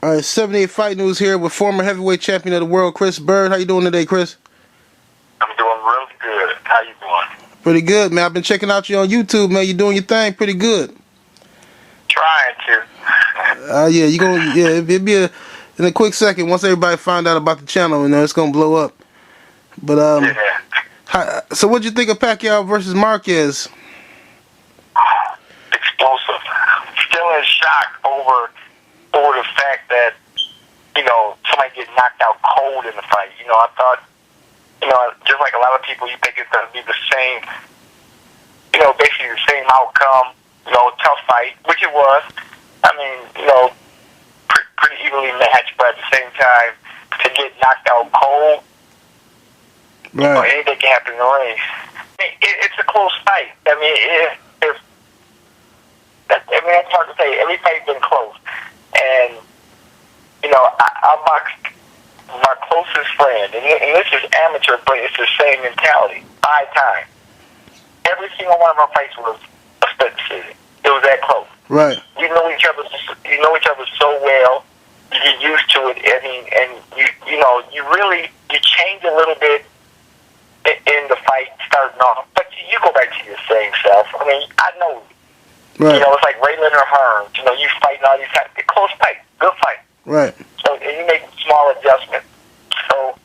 All right, 78 Fight News here with former heavyweight champion of the world, Chris Byrd. How you doing today, Chris? I'm doing really good. How you doing? Pretty good, man. I've been checking out you on YouTube, man. You're doing your thing pretty good. Trying to. Yeah, it'll be in a quick second. Once everybody find out about the channel, it's gonna blow up. But Yeah. so what'd you think of Pacquiao versus Marquez? Explosive. Still in shock over the fact that, somebody get knocked out cold in the fight. I thought, just like a lot of people, you think it's gonna be the same, basically the same outcome, tough fight, which it was. I mean, pretty evenly matched, but at the same time, to get knocked out cold, right? Anything can happen in the ring. It's a close fight. I mean, that's hard to say. Every fight's been close, and I boxed my closest friend, and this is amateur, but it's the same mentality. 5 times. Every single one of our fights was a split decision. It was that close. Right. You know each other so well. You get used to it. I mean, and you change a little bit in the fight starting off, but you go back to your same self. I mean, I know. Right. It's like Raylan or Hearns. You fighting all these times. Close fight, good fight. Right. So and you make small adjustments. So,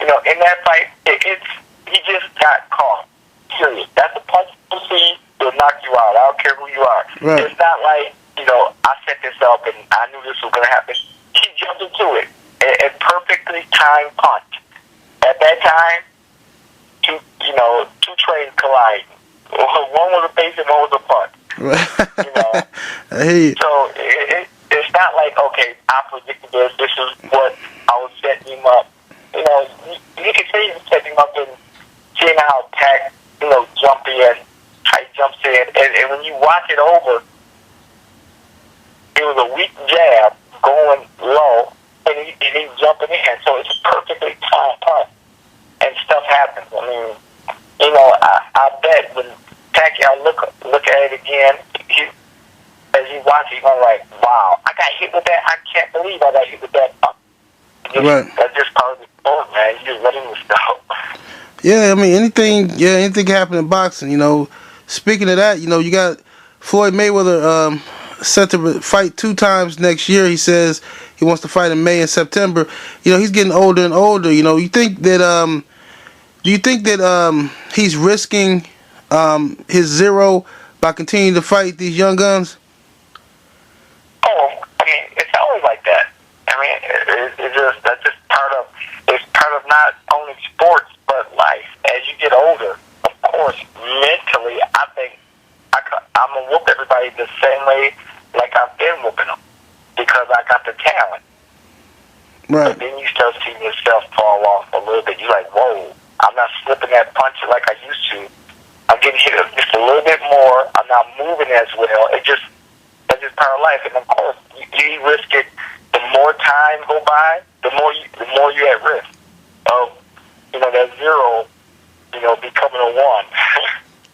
in that fight, he just got caught. Period. That's a punch you see, it'll knock you out. I don't care who you are. Right. It's not like, I set this up and I knew this was going to happen. He jumped into it. A perfectly timed punch. At that time, two trains colliding. One was a base and one was a punch. Right. I hear you. So it's not like, okay, I predicted this. This is what I was setting him up. You can see him setting him up and seeing how Pac, jump in, how he jumps in. And when you watch it over, it was a weak jab going low, and he's jumping in. So it's a perfectly timed punch. And stuff happens. I mean, I bet when Pacquiao look at it again, as you watch it, you're going like, wow, I got hit with that. I can't believe I got hit with that. Right. That's just part of the sport, man. You just letting this go. Yeah, I mean anything can happen in boxing. Speaking of that, you got Floyd Mayweather set to fight 2 times next year. He says he wants to fight in May and September. He's getting older and older. You think that do you think that he's risking his zero by continuing to fight these young guns? Oh, I mean, it's always like that. I mean, that's just part of not only sports but life. As you get older, of course, mentally, I think I'm gonna whoop everybody the same way like I've been whooping them because I got the talent. Right. But then you start seeing yourself fall off a little bit. You're like, whoa, I'm not slipping that punch like I used to. I'm getting hit just a little bit more. I'm not moving as well. That's just part of life. And of course, you risk it. The more time go by, the more you're at risk of that zero, becoming a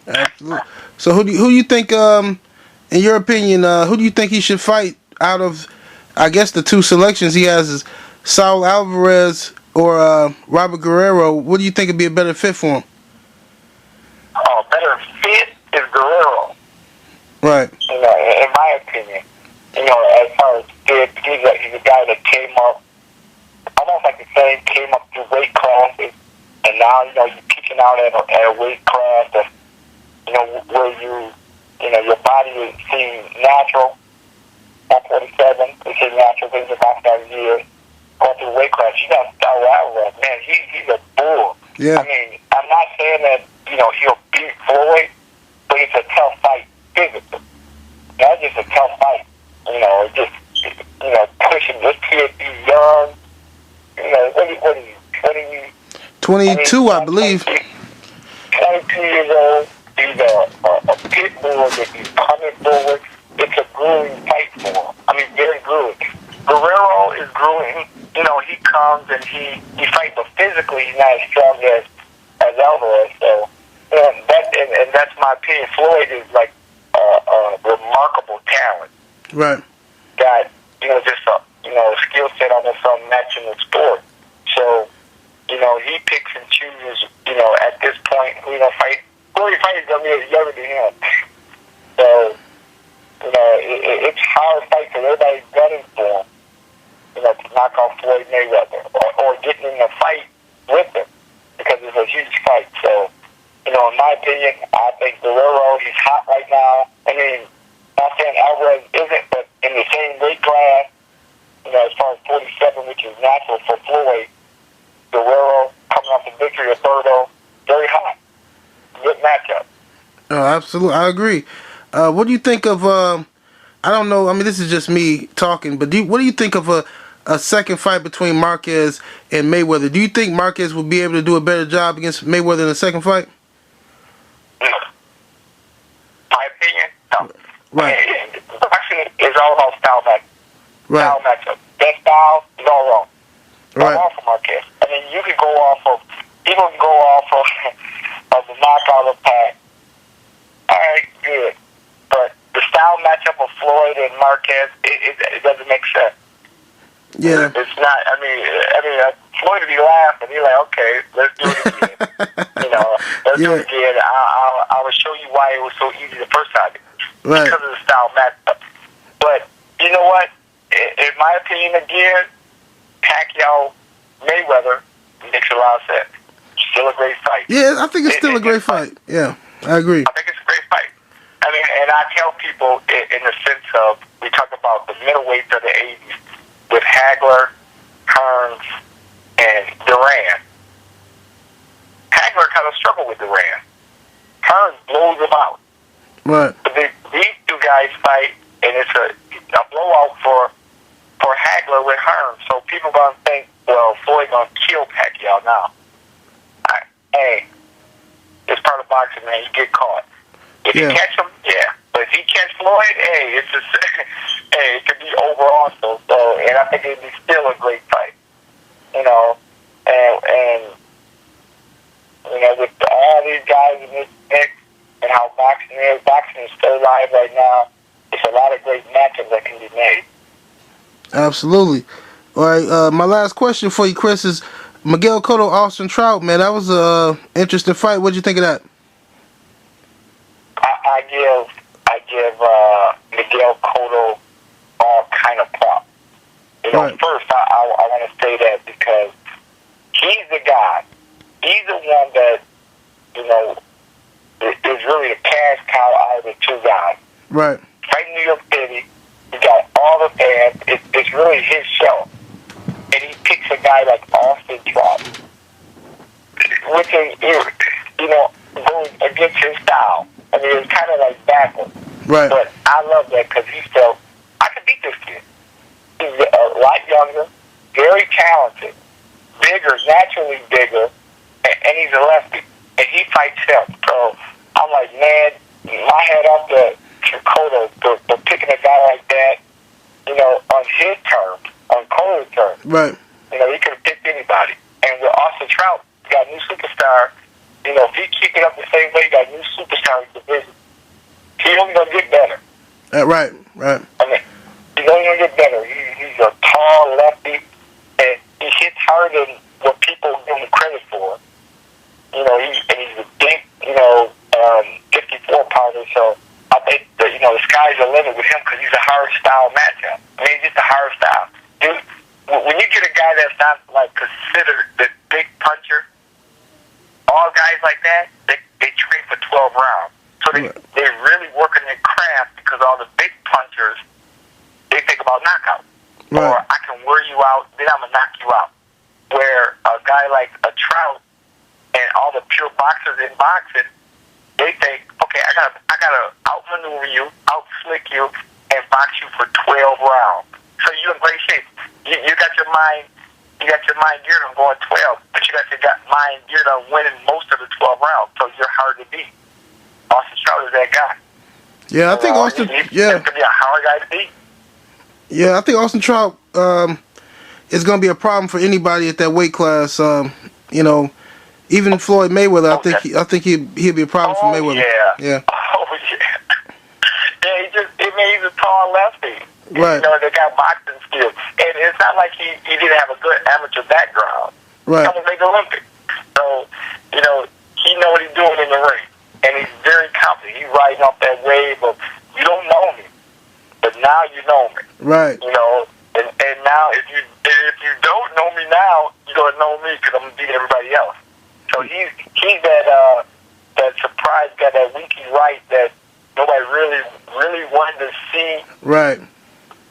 1. Absolutely. So who do you think, in your opinion, who do you think he should fight out of? I guess the 2 selections he has is Saul Alvarez or Robert Guerrero. What do you think would be a better fit for him? Oh, better fit is Guerrero. Right. In my opinion, as far as fit, he's a guy that came up almost like the same, came up through weight classes, and now you're peaking out at a weight class that where your body is seeing natural. 147, they say natural things about that year. Going through the weight class, you got Saul Alvarez, man. He's a bull. Yeah. I mean, I'm not saying that he'll beat Floyd, but it's a tough fight physically. That's just a tough fight. Pushing this kid, he's young. What are you? 22, I believe. 22 years old. He's a pit bull that he's coming forward. It's a grueling fight for him. I mean, very grueling. Guerrero is grueling. He comes and he fights, but physically he's not as strong as Alvarez. So, and that's my opinion. Floyd is like a remarkable talent. Right. That just skill set almost unmatched in the sport. So, he picks and chooses, at this point, who fight. Who he fights is going to be younger than him. So, it's hard fight because everybody's gunning for him, to knock off Floyd Mayweather or getting in a fight with him because it's a huge fight. So, in my opinion, I think Guerrero, he's hot right now. I mean, not saying Alvarez isn't, but in the same weight class, as far as 47, which is natural for Floyd, Guerrero coming off the victory of Byrd, very hot. Good matchup. Oh, absolutely. I agree. What do you think of, I don't know, I mean, this is just me talking, but what do you think of a second fight between Marquez and Mayweather? Do you think Marquez will be able to do a better job against Mayweather in the second fight? My opinion, no. Right. Boxing is all about style match. Right. Style matchup. That style is all wrong. Right. All for Marquez. I mean, you can go off of, people can go off of the knockout of Pat. All right, good. But the style matchup of Floyd and Marquez, it doesn't make sense. Yeah. It's not, I mean, Floyd would be laughing. He's like, okay, let's do it again. Let's do it again. I will show you why it was so easy the first time. Right. Because of the style matchup. But, you know what? In my opinion, again, Pacquiao Mayweather makes a lot of sense. Still a great fight. Yeah, I think it's still a great fight. Yeah, I agree. I think it's a great fight. I mean, and I tell people in the sense of, we talk about the middleweights of the 80s with Hagler, Hearns, and Duran. Hagler kind of struggled with Duran. Hearns blows him out. Right. But these two guys fight, and it's a blowout for Hagler with Hearns. So people are going to think, well, Floyd going to kill Pacquiao now. Hey, it's part of boxing, man. You get caught. If you catch him, yeah. But if he catch Floyd, hey, it's just, hey, it could be over also. So, and I think it'd be still a great fight. And with all these guys in this mix and how boxing is so live right now. It's a lot of great matchups that can be made. Absolutely. All right, my last question for you, Chris, is Miguel Cotto, Austin Trout, man. That was a interesting fight. What'd you think of that? I give Miguel Cotto all kind of props. Right. First, I want to say that because he's the guy. He's the one that, is really the cash cow out of the two guys. Right. Right in New York City, he got all the fans. It's really his show. And he picks a guy like Austin Trout, which is, going against his style. I mean, it's kind of like backwards. Right. But I love that because he felt, I can beat this kid. He's a lot younger, very talented, bigger, naturally bigger, and he's a lefty. And he fights him. So I'm like, man, my head off to Cotto for picking a guy like that, on his terms, on Cotto's terms. Right. He could have picked anybody. And with Austin Trout, you got a new superstar. If he keep it up the same way, you got a new superstar in the division. He's only going to get better. Right. I mean, he's only going to get better. He's a tall lefty, and he hits harder than what people give him credit for. He's a big, 54-pounder, so I think that, the sky's the limit with him because he's a hard style matchup. I mean, he's just a hard style. Dude, when you get a guy that's not, considered the big puncher, all guys like that, they train for 12 rounds. So they're really working their craft because all the big punchers, they think about knockout. Right. Or I can wear you out, then I'm going to knock you out. Where a guy like a Trout and all the pure boxers in boxing, they think, okay, I gotta outmaneuver you, outslick you, and box you for 12 rounds. So you're in great shape. You got your mind geared on going 12, but you got your mind geared on winning most of the 12 rounds. So you're hard to beat. Austin Trout is that guy. Yeah, I think Austin. He's going to be a hard guy to beat. Yeah, I think Austin Trout is going to be a problem for anybody at that weight class. Even Floyd Mayweather, I think he'll be a problem for Mayweather. Yeah. Oh yeah. Yeah, he's a tall lefty. Right. You know, they got boxing skills. And it's not like he didn't have a good amateur background. Right. He was Olympic. So, you know, he know what he's doing in the ring. And he's very confident. He's riding off that wave of, you don't know me, but now you know me. Right. You know, and now if you don't know me now, you're going to know me because I'm going to beat everybody else. So he's that surprise guy, that winky right that nobody really wanted to see. Right.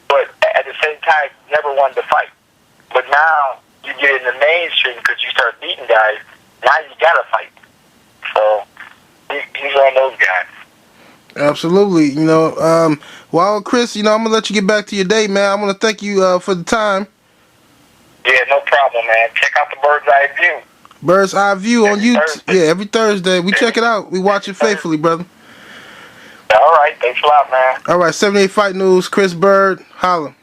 But at the same time, never wanted to fight. But now you get in the mainstream because you start beating guys. Now you got to fight. So he's one of those guys. Absolutely. You know, well, Chris, you know, I'm going to let you get back to your day, man. I want to thank you for the time. Yeah, no problem, man. Check out the Bird's Eye View. Bird's Eye View on YouTube. Thursday. Yeah, every Thursday. We check it out. We watch it faithfully, brother. All right. Thanks a lot, man. All right, 78 Fight News, Chris Byrd, holla.